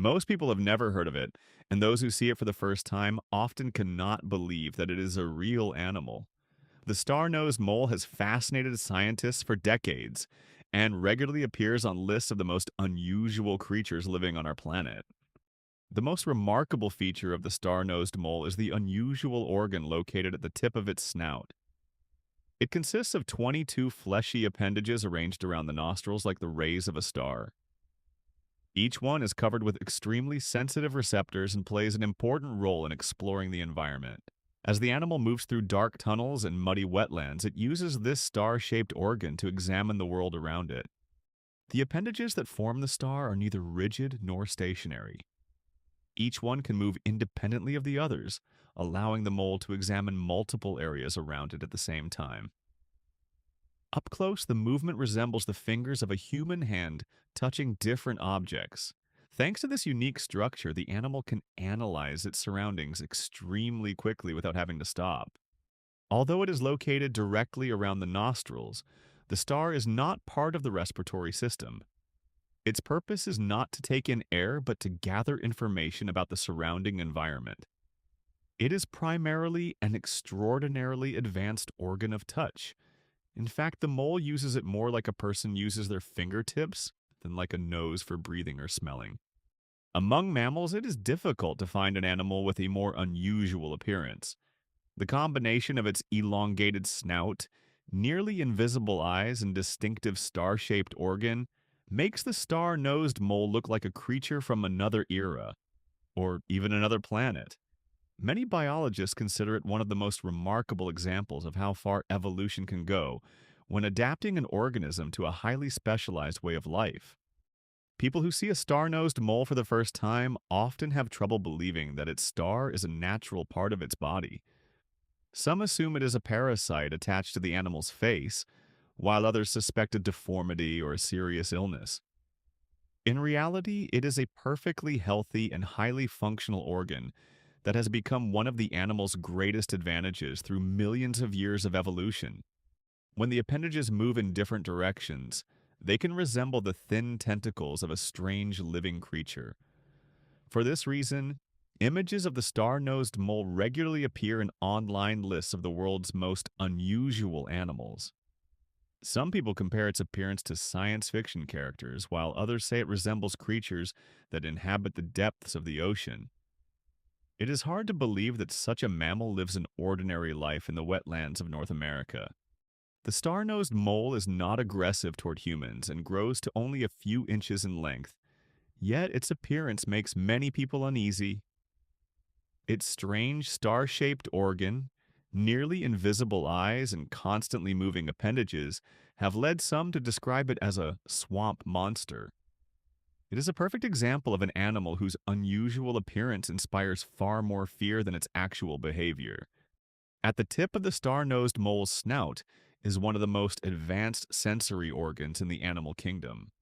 Most people have never heard of it, and those who see it for the first time often cannot believe that it is a real animal. The star-nosed mole has fascinated scientists for decades and regularly appears on lists of the most unusual creatures living on our planet. The most remarkable feature of the star-nosed mole is the unusual organ located at the tip of its snout. It consists of 22 fleshy appendages arranged around the nostrils like the rays of a star. Each one is covered with extremely sensitive receptors and plays an important role in exploring the environment. As the animal moves through dark tunnels and muddy wetlands, it uses this star-shaped organ to examine the world around it. The appendages that form the star are neither rigid nor stationary. Each one can move independently of the others, allowing the mole to examine multiple areas around it at the same time. Up close, the movement resembles the fingers of a human hand touching different objects. Thanks to this unique structure, the animal can analyze its surroundings extremely quickly without having to stop. Although it is located directly around the nostrils, the star is not part of the respiratory system. Its purpose is not to take in air, but to gather information about the surrounding environment. It is primarily an extraordinarily advanced organ of touch. In fact, the mole uses it more like a person uses their fingertips than like a nose for breathing or smelling. Among mammals, it is difficult to find an animal with a more unusual appearance. The combination of its elongated snout, nearly invisible eyes, and distinctive star-shaped organ makes the star-nosed mole look like a creature from another era, or even another planet. Many biologists consider it one of the most remarkable examples of how far evolution can go when adapting an organism to a highly specialized way of life. People who see a star-nosed mole for the first time often have trouble believing that its star is a natural part of its body. Some assume it is a parasite attached to the animal's face, while others suspect a deformity or a serious illness. In reality, it is a perfectly healthy and highly functional organ that has become one of the animal's greatest advantages through millions of years of evolution. When the appendages move in different directions, they can resemble the thin tentacles of a strange living creature. For this reason, images of the star-nosed mole regularly appear in online lists of the world's most unusual animals. Some people compare its appearance to science fiction characters, while others say it resembles creatures that inhabit the depths of the ocean. It is hard to believe that such a mammal lives an ordinary life in the wetlands of North America. The star-nosed mole is not aggressive toward humans and grows to only a few inches in length, yet its appearance makes many people uneasy. Its strange star-shaped organ, nearly invisible eyes, and constantly moving appendages have led some to describe it as a swamp monster. It is a perfect example of an animal whose unusual appearance inspires far more fear than its actual behavior. At the tip of the star-nosed mole's snout is one of the most advanced sensory organs in the animal kingdom.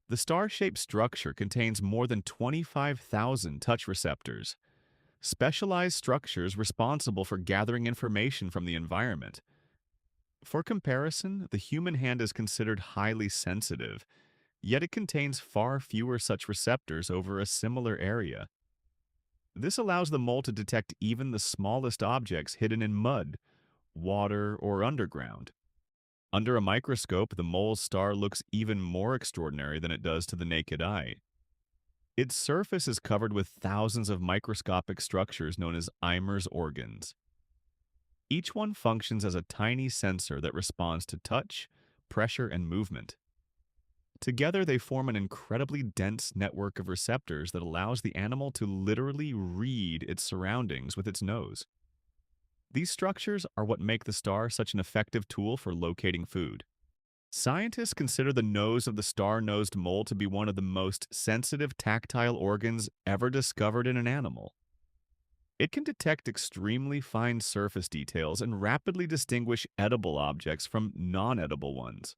The star-shaped structure contains more than 25,000 touch receptors, specialized structures responsible for gathering information from the environment. For comparison, the human hand is considered highly sensitive, yet it contains far fewer such receptors over a similar area. This allows the mole to detect even the smallest objects hidden in mud, water, or underground. Under a microscope, the mole's star looks even more extraordinary than it does to the naked eye. Its surface is covered with thousands of microscopic structures known as Eimer's organs. Each one functions as a tiny sensor that responds to touch, pressure, and movement. Together, they form an incredibly dense network of receptors that allows the animal to literally read its surroundings with its nose. These structures are what make the star such an effective tool for locating food. Scientists consider the nose of the star-nosed mole to be one of the most sensitive tactile organs ever discovered in an animal. It can detect extremely fine surface details and rapidly distinguish edible objects from non-edible ones.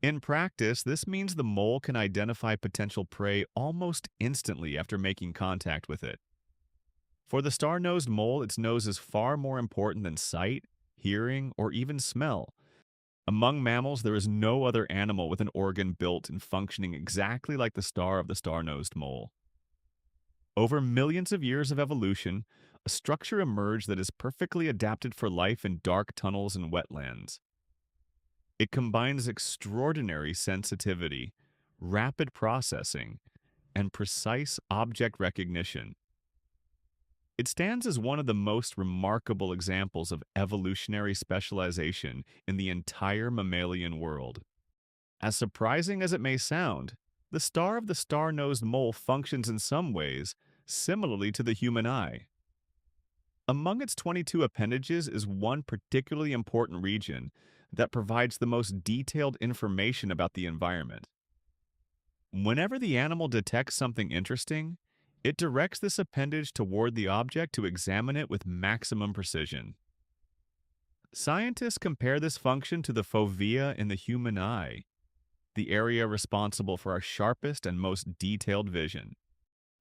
In practice, this means the mole can identify potential prey almost instantly after making contact with it. For the star-nosed mole, its nose is far more important than sight, hearing, or even smell. Among mammals, there is no other animal with an organ built and functioning exactly like the star of the star-nosed mole. Over millions of years of evolution, a structure emerged that is perfectly adapted for life in dark tunnels and wetlands. It combines extraordinary sensitivity, rapid processing, and precise object recognition. It stands as one of the most remarkable examples of evolutionary specialization in the entire mammalian world. As surprising as it may sound, the star of the star-nosed mole functions in some ways similarly to the human eye. Among its 22 appendages is one particularly important region that provides the most detailed information about the environment. Whenever the animal detects something interesting, it directs this appendage toward the object to examine it with maximum precision. Scientists compare this function to the fovea in the human eye, the area responsible for our sharpest and most detailed vision.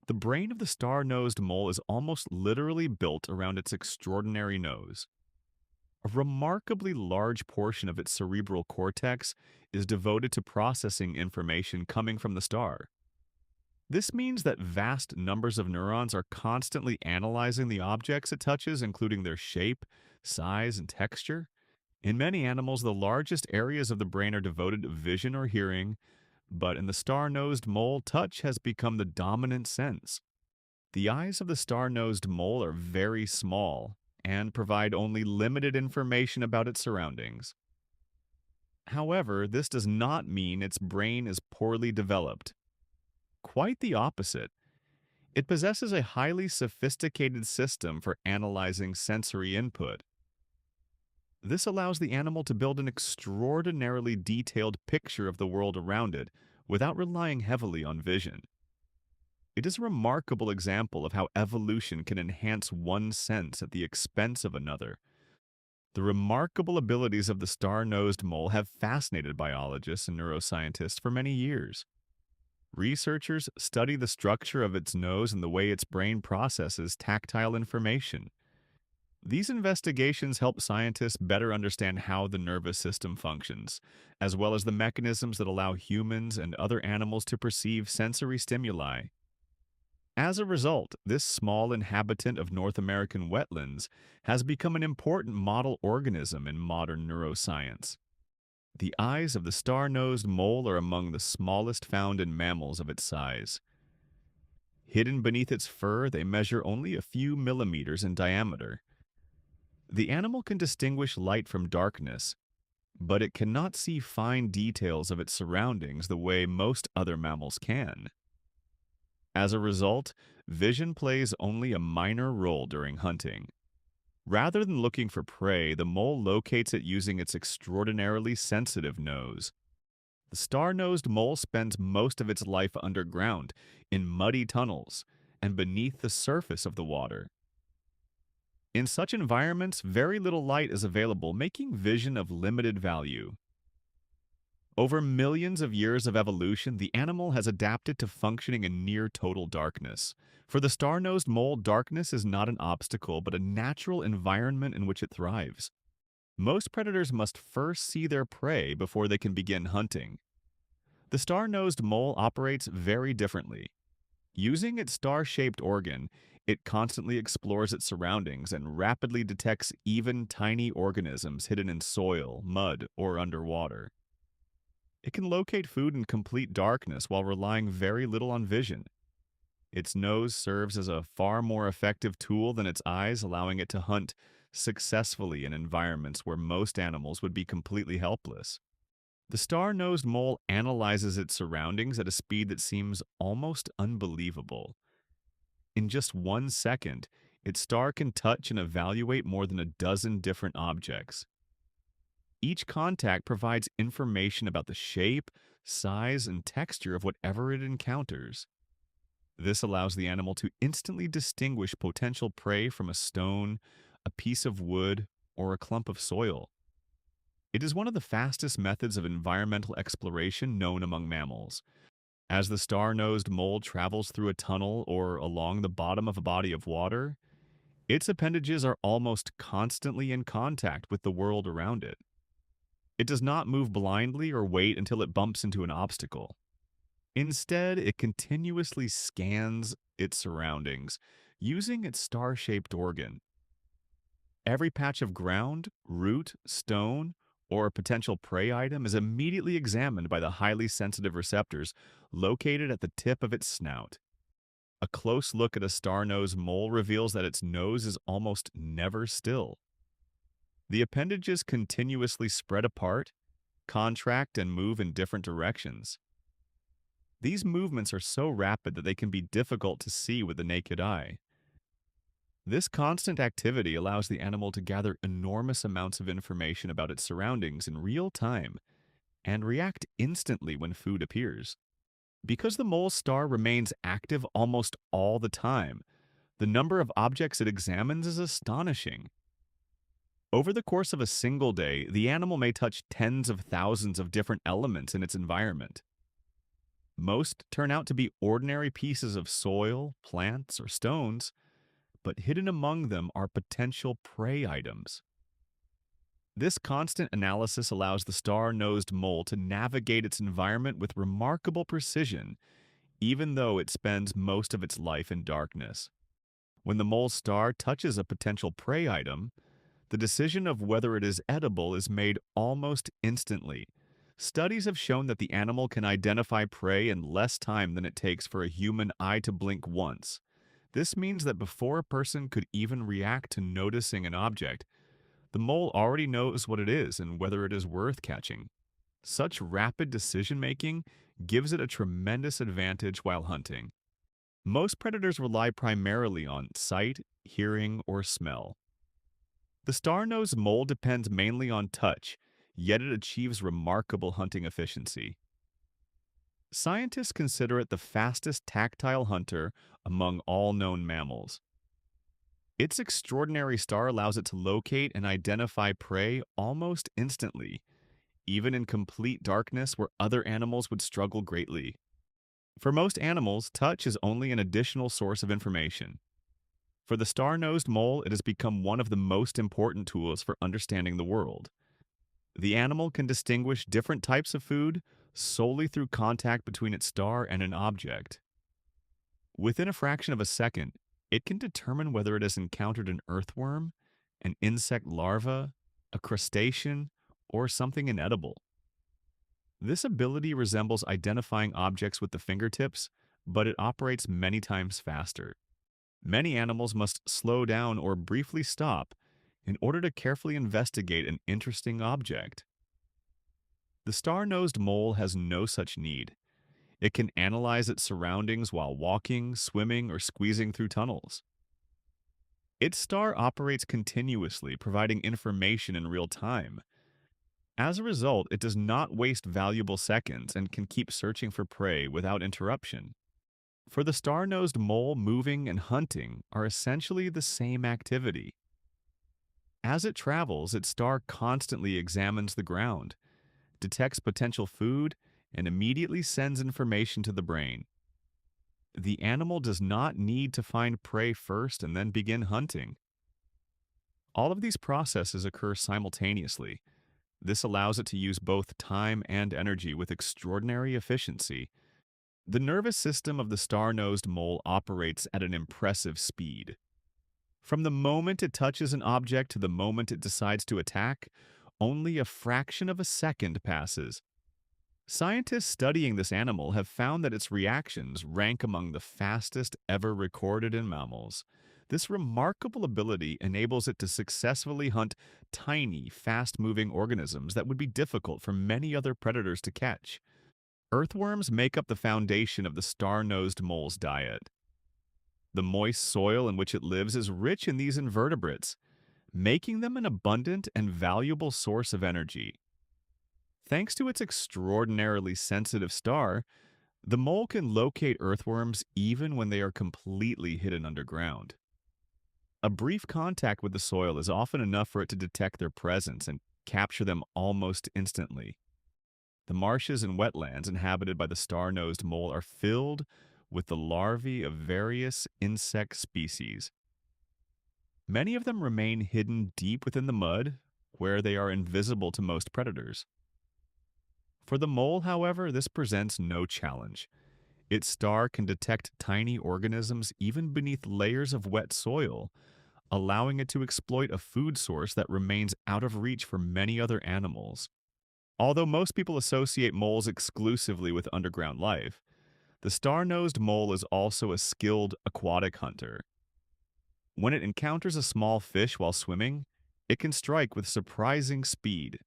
The brain of the star-nosed mole is almost literally built around its extraordinary nose. A remarkably large portion of its cerebral cortex is devoted to processing information coming from the star. This means that vast numbers of neurons are constantly analyzing the objects it touches, including their shape, size, and texture. In many animals, the largest areas of the brain are devoted to vision or hearing, but in the star-nosed mole, touch has become the dominant sense. The eyes of the star-nosed mole are very small and provide only limited information about its surroundings. However, this does not mean its brain is poorly developed. Quite the opposite. It possesses a highly sophisticated system for analyzing sensory input. This allows the animal to build an extraordinarily detailed picture of the world around it without relying heavily on vision. It is a remarkable example of how evolution can enhance one sense at the expense of another. The remarkable abilities of the star-nosed mole have fascinated biologists and neuroscientists for many years. Researchers study the structure of its nose and the way its brain processes tactile information. These investigations help scientists better understand how the nervous system functions, as well as the mechanisms that allow humans and other animals to perceive sensory stimuli. As a result, this small inhabitant of North American wetlands has become an important model organism in modern neuroscience. The eyes of the star-nosed mole are among the smallest found in mammals of its size. Hidden beneath its fur, they measure only a few millimeters in diameter. The animal can distinguish light from darkness, but it cannot see fine details of its surroundings the way most other mammals can. As a result, vision plays only a minor role during hunting. Rather than looking for prey, the mole locates it using its extraordinarily sensitive nose. The star-nosed mole spends most of its life underground, in muddy tunnels, and beneath the surface of the water. In such environments, very little light is available, making vision of limited value. Over millions of years of evolution, the animal has adapted to functioning in near total darkness. For the star-nosed mole, darkness is not an obstacle, but a natural environment in which it thrives. Most predators must first see their prey before they can begin hunting. The star-nosed mole operates very differently. Using its star-shaped organ, it constantly explores its surroundings and rapidly detects even tiny organisms hidden in soil, mud, or underwater. It can locate food in complete darkness while relying very little on vision. Its nose serves as a far more effective tool than its eyes, allowing it to hunt successfully in environments where most animals would be completely helpless. The star-nosed mole analyzes its surroundings at a speed that seems almost unbelievable. In just 1 second, its star can touch and evaluate more than a dozen different objects. Each contact provides information about the shape, size, and texture of whatever it encounters. This allows the animal to instantly distinguish potential prey from a stone, a piece of wood, or a clump of soil. It is one of the fastest methods of environmental exploration known among mammals. As the star-nosed mole travels through a tunnel or along the bottom of a body of water, its appendages are almost constantly in contact with the world around it. It does not move blindly or wait until it bumps into an obstacle. Instead, it continuously scans its surroundings using its star-shaped organ. Every patch of ground, root, stone, or potential prey item is immediately examined by the highly sensitive receptors located at the tip of its snout. A close look at a star-nosed mole reveals that its nose is almost never still. The appendages continuously spread apart, contract, and move in different directions. These movements are so rapid that they can be difficult to see with the naked eye. This constant activity allows the animal to gather enormous amounts of information about its surroundings in real time and react instantly when food appears. Because the mole star remains active almost all the time, the number of objects it examines is astonishing. Over the course of a single day, the animal may touch tens of thousands of different elements in its environment. Most turn out to be ordinary pieces of soil, plants, or stones, but hidden among them are potential prey items. This constant analysis allows the star-nosed mole to navigate its environment with remarkable precision, even though it spends most of its life in darkness. When the mole star touches a potential prey item, the decision of whether it is edible is made almost instantly. Studies have shown that the animal can identify prey in less time than it takes for a human eye to blink once. This means that before a person could even react to noticing an object, the mole already knows what it is and whether it is worth catching. Such rapid decision making gives it a tremendous advantage while hunting. Most predators rely primarily on sight, hearing, or smell. The star-nosed mole depends mainly on touch, yet it achieves remarkable hunting efficiency. Scientists consider it the fastest tactile hunter among all known mammals. Its extraordinary star allows it to locate and identify prey almost instantly, even in complete darkness where other animals would struggle greatly. For most animals, touch is only an additional source of information. For the star-nosed mole, it has become one of the most important tools for understanding the world. The animal can distinguish different types of food solely through contact between its star and an object. Within a fraction of a second, it can determine whether it has encountered an earthworm, an insect larva, a crustacean, or something inedible. This ability resembles identifying objects with the fingertips, but it operates many times faster. Many animals must slow down or briefly stop in order to carefully investigate an interesting object. The star-nosed mole has no such need. It can analyze its surroundings while walking, swimming, or squeezing through tunnels. Its star operates continuously, providing information in real time. As a result, it does not waste valuable seconds and can keep searching for prey without interruption. For the star-nosed mole, moving and hunting are essentially the same activity. As it travels, its star constantly examines the ground, detects potential food, and immediately sends information to the brain. The animal does not need to find prey first and then begin hunting. All of these processes occur simultaneously. This allows it to use both time and energy with extraordinary efficiency. The nervous system of the star-nosed mole operates at an impressive speed. From the moment it touches an object to the moment it decides to attack, only a fraction of a second passes. Scientists studying this animal have found that its reactions rank among the fastest ever recorded in mammals. This remarkable ability enables it to successfully hunt tiny, fast-moving organisms that would be difficult for many other predators to catch. Earthworms make up the foundation of the star-nosed mole's diet. The moist soil in which it lives is rich in these invertebrates, making them an abundant and valuable source of energy. Thanks to its extraordinarily sensitive star, the mole can locate earthworms even when they are completely hidden underground. A brief contact with the soil is often enough for it to detect their presence and capture them almost instantly. The marshes and wetlands inhabited by the star-nosed mole are filled with the larvae of various insect species. Many of them remain hidden deep within the mud, where they are invisible to most predators. For the mole, however, this presents no challenge. Its star can detect tiny organisms even beneath layers of wet soil, allowing it to exploit a food source that remains out of reach for many other animals. Although most people associate moles exclusively with underground life, the star-nosed mole is also a skilled aquatic hunter. When it encounters a small fish while swimming, it can strike with surprising speed.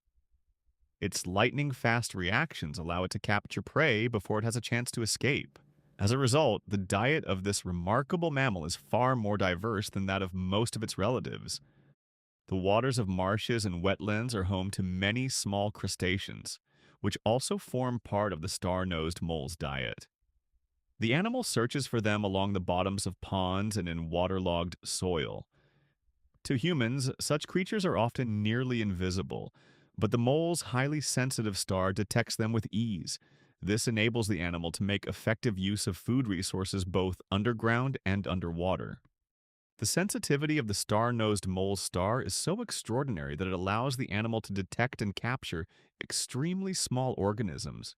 Its lightning-fast reactions allow it to capture prey before it has a chance to escape. As a result, the diet of this remarkable mammal is far more diverse than that of most of its relatives. The waters of marshes and wetlands are home to many small crustaceans, which also form part of the star-nosed mole's diet. The animal searches for them along the bottoms of ponds and in waterlogged soil. To humans, such creatures are often nearly invisible, but the mole's highly sensitive star detects them with ease. This enables the animal to make effective use of food resources both underground and underwater. The sensitivity of the star-nosed mole's star is so extraordinary that it allows the animal to detect and capture extremely small organisms.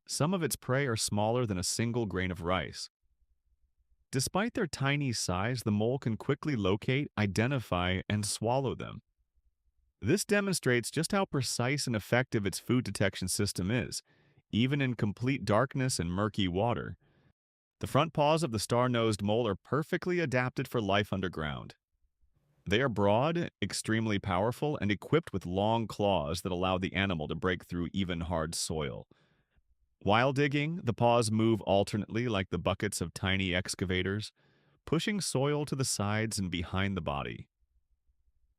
Some of its prey are smaller than a single grain of rice. Despite their tiny size, the mole can quickly locate, identify, and swallow them. This demonstrates just how precise and effective its food detection system is, even in complete darkness and murky water. The front paws of the star-nosed mole are perfectly adapted for life underground. They are broad, extremely powerful, and equipped with long claws that allow the animal to break through even hard soil. While digging, the paws move alternately like the buckets of tiny excavators, pushing soil to the sides and behind the body.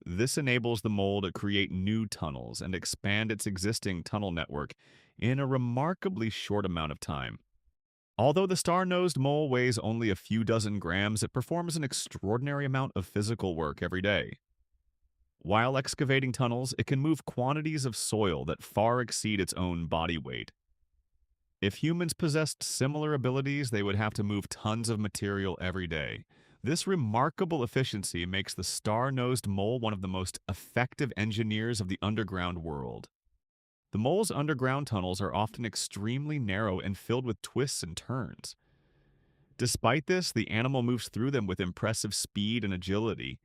This enables the mole to create new tunnels and expand its existing tunnel network in a remarkably short amount of time. Although the star-nosed mole weighs only a few dozen grams, it performs an extraordinary amount of physical work every day. While excavating tunnels, it can move quantities of soil that far exceed its own body weight. If humans possessed similar abilities, they would have to move tons of material every day. This remarkable efficiency makes the star-nosed mole one of the most effective engineers of the underground world. The mole's underground tunnels are often extremely narrow and filled with twists and turns. Despite this, the animal moves through them with impressive speed and agility.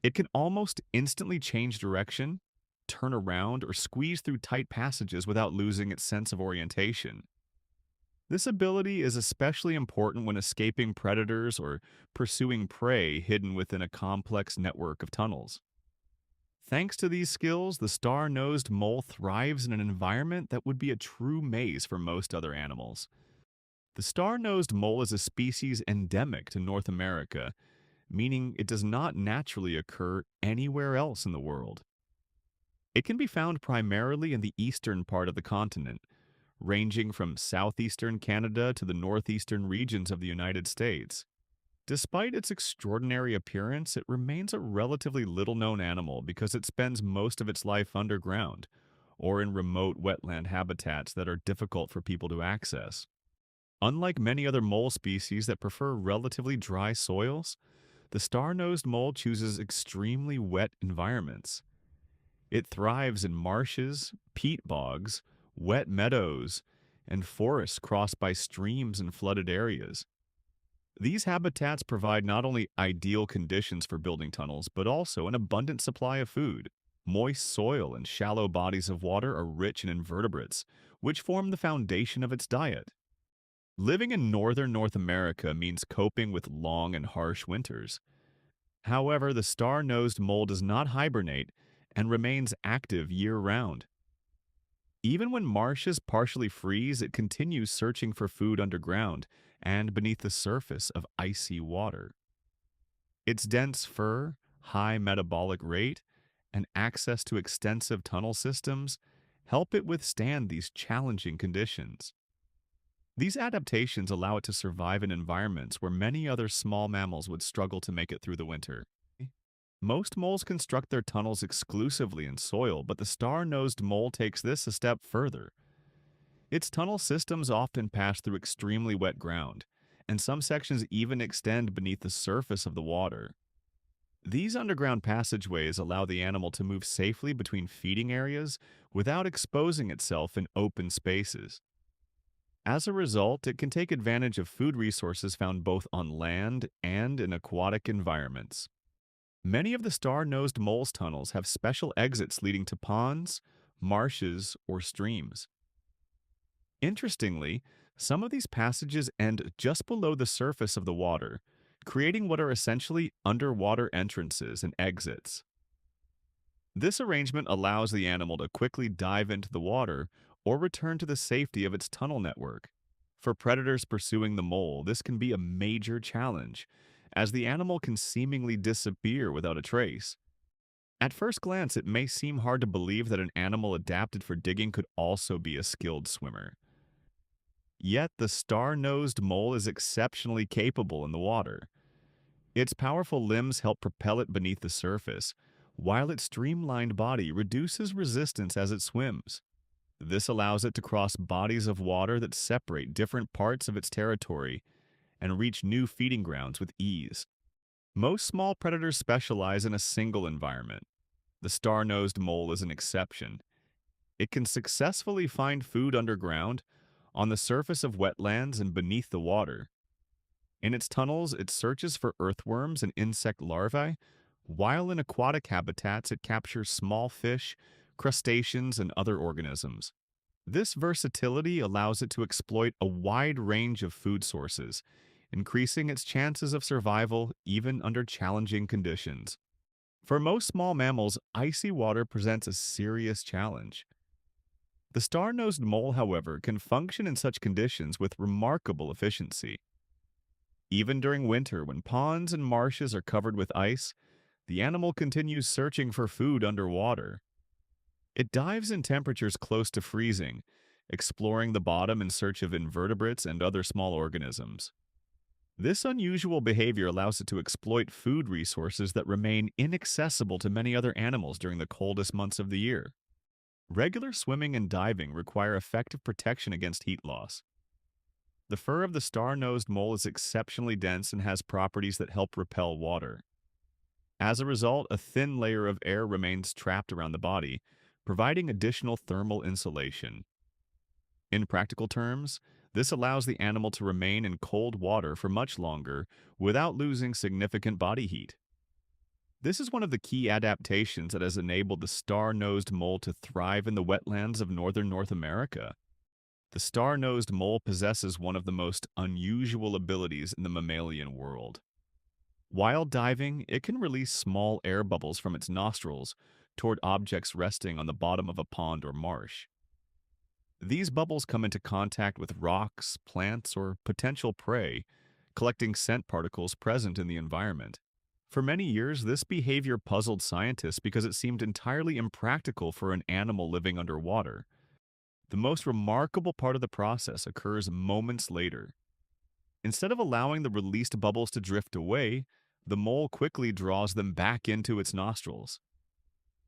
It can almost instantly change direction, turn around, or squeeze through tight passages without losing its sense of orientation. This ability is especially important when escaping predators or pursuing prey hidden within a complex network of tunnels. Thanks to these skills, the star-nosed mole thrives in an environment that would be a true maze for most other animals. The star-nosed mole is a species endemic to North America, meaning it does not naturally occur anywhere else in the world. It can be found primarily in the eastern part of the continent, ranging from southeastern Canada to the northeastern regions of the United States. Despite its extraordinary appearance, it remains a relatively little-known animal because it spends most of its life underground or in remote wetland habitats that are difficult for people to access. Unlike many other mole species that prefer relatively dry soils, the star-nosed mole chooses extremely wet environments. It thrives in marshes, peat bogs, wet meadows, and forests crossed by streams and flooded areas. These habitats provide not only ideal conditions for building tunnels, but also an abundant supply of food. Moist soil and shallow bodies of water are rich in invertebrates, which form the foundation of its diet. Living in northern North America means coping with long and harsh winters. However, the star-nosed mole does not hibernate and remains active year-round. Even when marshes partially freeze, it continues searching for food underground and beneath the surface of icy water. Its dense fur, high metabolic rate, and access to extensive tunnel systems help it withstand these challenging conditions. These adaptations allow it to survive in environments where many other small mammals would struggle to make it through the winter. Most moles construct their tunnels exclusively in soil, but the star-nosed mole takes this a step further. Its tunnel systems often pass through extremely wet ground, and some sections even extend beneath the surface of the water. These underground passageways allow the animal to move safely between feeding areas without exposing itself in open spaces. As a result, it can take advantage of food resources found both on land and in aquatic environments. Many of the star-nosed mole's tunnels have special exits leading to ponds, marshes, or streams. Interestingly, some of these passages end just below the surface of the water, creating what are essentially underwater entrances and exits. This arrangement allows the animal to quickly dive into the water or return to the safety of its tunnel network. For predators pursuing the mole, this can be a major challenge, as the animal can seemingly disappear without a trace. At first glance, it may seem hard to believe that an animal adapted for digging could also be a skilled swimmer. Yet the star-nosed mole is exceptionally capable in the water. Its powerful limbs help propel it beneath the surface, while its streamlined body reduces resistance as it swims. This allows it to cross bodies of water that separate different parts of its territory and reach new feeding grounds with ease. Most small predators specialize in a single environment. The star-nosed mole is an exception. It can successfully find food underground, on the surface of wetlands, and beneath the water. In its tunnels, it searches for earthworms and insect larvae, while in aquatic habitats, it captures small fish, crustaceans, and other organisms. This versatility allows it to exploit a wide range of food sources, increasing its chances of survival even under challenging conditions. For most small mammals, icy water presents a serious challenge. The star-nosed mole, however, can function in such conditions with remarkable efficiency. Even during winter, when ponds and marshes are covered with ice, the animal continues searching for food underwater. It dives in temperatures close to freezing, exploring the bottom in search of invertebrates and other small organisms. This unusual behavior allows it to exploit food resources that remain inaccessible to many other animals during the coldest months of the year. Regular swimming and diving require effective protection against heat loss. The fur of the star-nosed mole is exceptionally dense and has properties that help repel water. As a result, a thin layer of air remains trapped around the body, providing additional thermal insulation. In practical terms, this allows the animal to remain in cold water for much longer without losing significant body heat. This is one of the key adaptations that has enabled the star-nosed mole to thrive in the wetlands of northern North America. The star-nosed mole possesses one of the most unusual abilities in the mammalian world. While diving, it can release small air bubbles from its nostrils toward objects resting on the bottom of a pond or marsh. These bubbles come into contact with rocks, plants, or potential prey, collecting scent particles present in the environment. For many years, this behavior puzzled scientists because it seemed entirely impractical for an animal living underwater. The most remarkable part of the process occurs moments later. Instead of allowing the released bubbles to drift away, the mole quickly draws them back into its nostrils.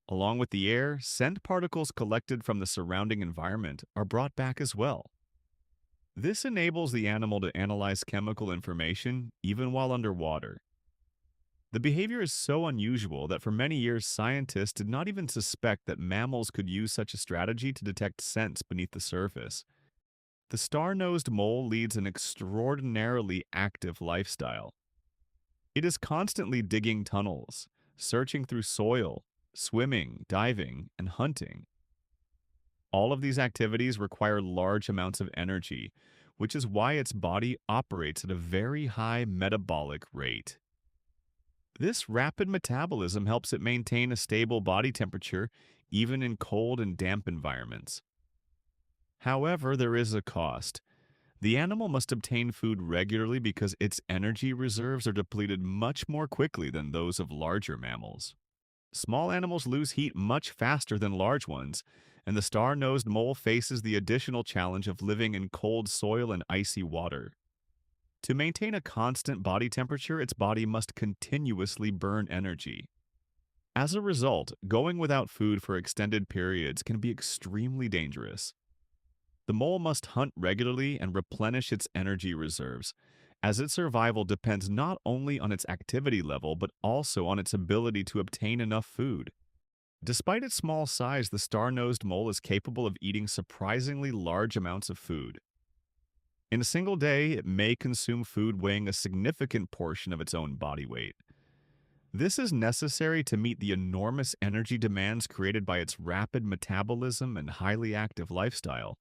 Along with the air, scent particles collected from the surrounding environment are brought back as well. This enables the animal to analyze chemical information even while underwater. The behavior is so unusual that for many years scientists did not even suspect that mammals could use such a strategy to detect scents beneath the surface. The star-nosed mole leads an extraordinarily active lifestyle. It is constantly digging tunnels, searching through soil, swimming, diving, and hunting. All of these activities require large amounts of energy, which is why its body operates at a very high metabolic rate. This rapid metabolism helps it maintain a stable body temperature even in cold and damp environments. However, there is a cost. The animal must obtain food regularly because its energy reserves are depleted much more quickly than those of larger mammals. Small animals lose heat much faster than large ones, and the star-nosed mole faces the additional challenge of living in cold soil and icy water. To maintain a constant body temperature, its body must continuously burn energy. As a result, going without food for extended periods can be extremely dangerous. The mole must hunt regularly and replenish its energy reserves, as its survival depends not only on its activity level but also on its ability to obtain enough food. Despite its small size, the star-nosed mole is capable of eating surprisingly large amounts of food. In a single day, it may consume food weighing a significant portion of its own body weight. This is necessary to meet the enormous energy demands created by its rapid metabolism and highly active lifestyle.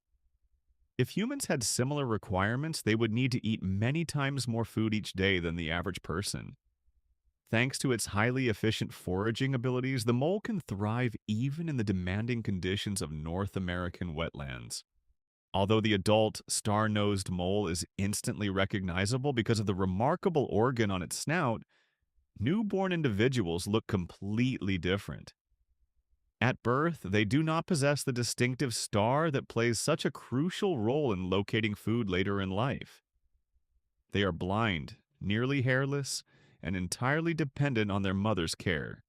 If humans had similar requirements, they would need to eat many times more food each day than the average person. Thanks to its highly efficient foraging abilities, the mole can thrive even in the demanding conditions of North American wetlands. Although the adult star-nosed mole is instantly recognizable because of the remarkable organ on its snout, newborn individuals look completely different. At birth, they do not possess the distinctive star that plays such a crucial role in locating food later in life. They are blind, nearly hairless, and entirely dependent on their mother's care.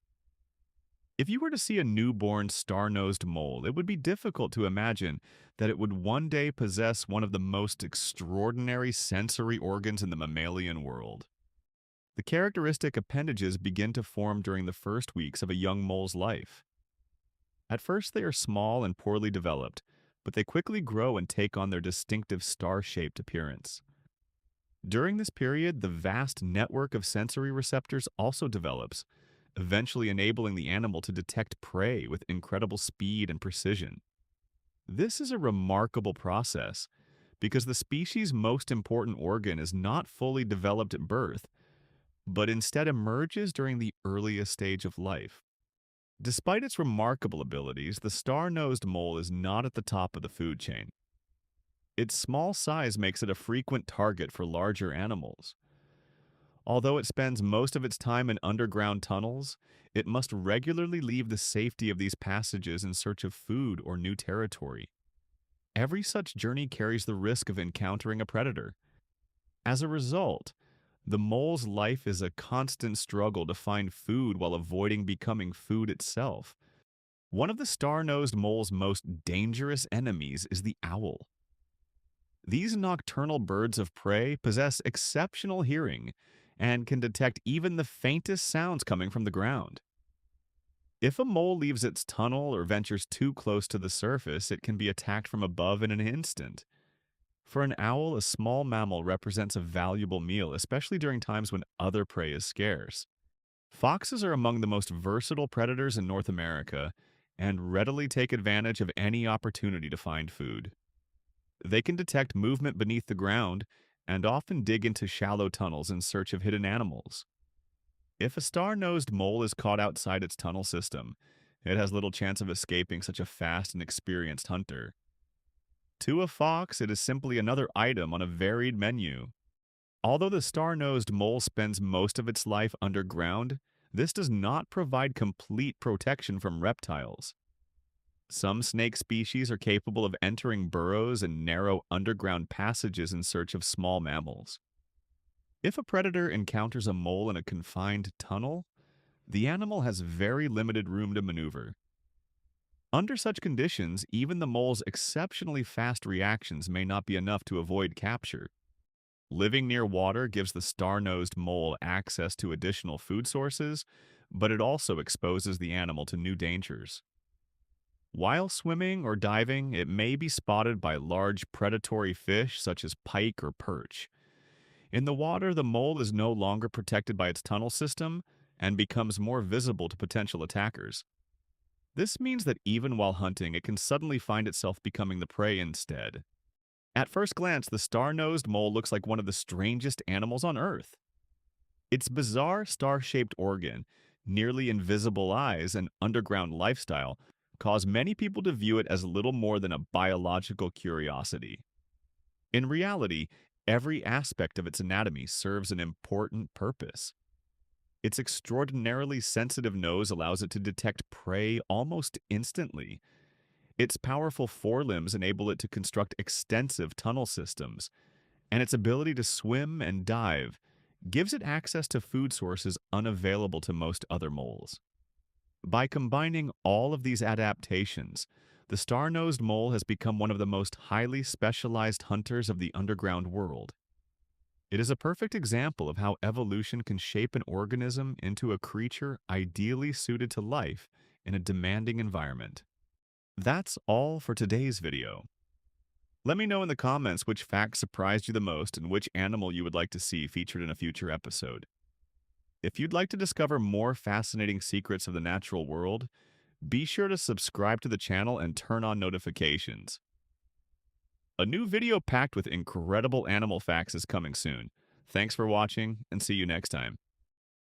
If you were to see a newborn star-nosed mole, it would be difficult to imagine that it would one day possess one of the most extraordinary sensory organs in the mammalian world. The characteristic appendages begin to form during the first weeks of a young mole's life. At first, they are small and poorly developed, but they quickly grow and take on their distinctive star-shaped appearance. During this period, the vast network of sensory receptors also develops, eventually enabling the animal to detect prey with incredible speed and precision. This is a remarkable process because the species' most important organ is not fully developed at birth, but instead emerges during the earliest stage of life. Despite its remarkable abilities, the star-nosed mole is not at the top of the food chain. Its small size makes it a frequent target for larger animals. Although it spends most of its time in underground tunnels, it must regularly leave the safety of these passages in search of food or new territory. Every such journey carries the risk of encountering a predator. As a result, the mole's life is a constant struggle to find food while avoiding becoming food itself. One of the star-nosed mole's most dangerous enemies is the owl. These nocturnal birds of prey possess exceptional hearing and can detect even the faintest sounds coming from the ground. If a mole leaves its tunnel or ventures too close to the surface, it can be attacked from above in an instant. For an owl, a small mammal represents a valuable meal, especially during times when other prey is scarce. Foxes are among the most versatile predators in North America and readily take advantage of any opportunity to find food. They can detect movement beneath the ground and often dig into shallow tunnels in search of hidden animals. If a star-nosed mole is caught outside its tunnel system, it has little chance of escaping such a fast and experienced hunter. To a fox, it is simply another item on a varied menu. Although the star-nosed mole spends most of its life underground, this does not provide complete protection from reptiles. Some snake species are capable of entering burrows and narrow underground passages in search of small mammals. If a predator encounters a mole in a confined tunnel, the animal has very limited room to maneuver. Under such conditions, even the mole's exceptionally fast reactions may not be enough to avoid capture. Living near water gives the star-nosed mole access to additional food sources, but it also exposes the animal to new dangers. While swimming or diving, it may be spotted by large predatory fish such as pike or perch. In the water, the mole is no longer protected by its tunnel system and becomes more visible to potential attackers. This means that even while hunting, it can suddenly find itself becoming the prey instead. At first glance, the star-nosed mole looks like one of the strangest animals on Earth. Its bizarre star-shaped organ, nearly invisible eyes, and underground lifestyle cause many people to view it as little more than a biological curiosity. In reality, every aspect of its anatomy serves an important purpose. Its extraordinarily sensitive nose allows it to detect prey almost instantly. Its powerful forelimbs enable it to construct extensive tunnel systems, and its ability to swim and dive gives it access to food sources unavailable to most other moles. By combining all of these adaptations, the star-nosed mole has become one of the most highly specialized hunters of the underground world. It is a perfect example of how evolution can shape an organism into a creature ideally suited to life in a demanding environment. That's all for today's video. Let me know in the comments which fact surprised you the most and which animal you would like to see featured in a future episode. If you'd like to discover more fascinating secrets of the natural world, be sure to subscribe to the channel and turn on notifications. A new video packed with incredible animal facts is coming soon. Thanks for watching, and see you next time.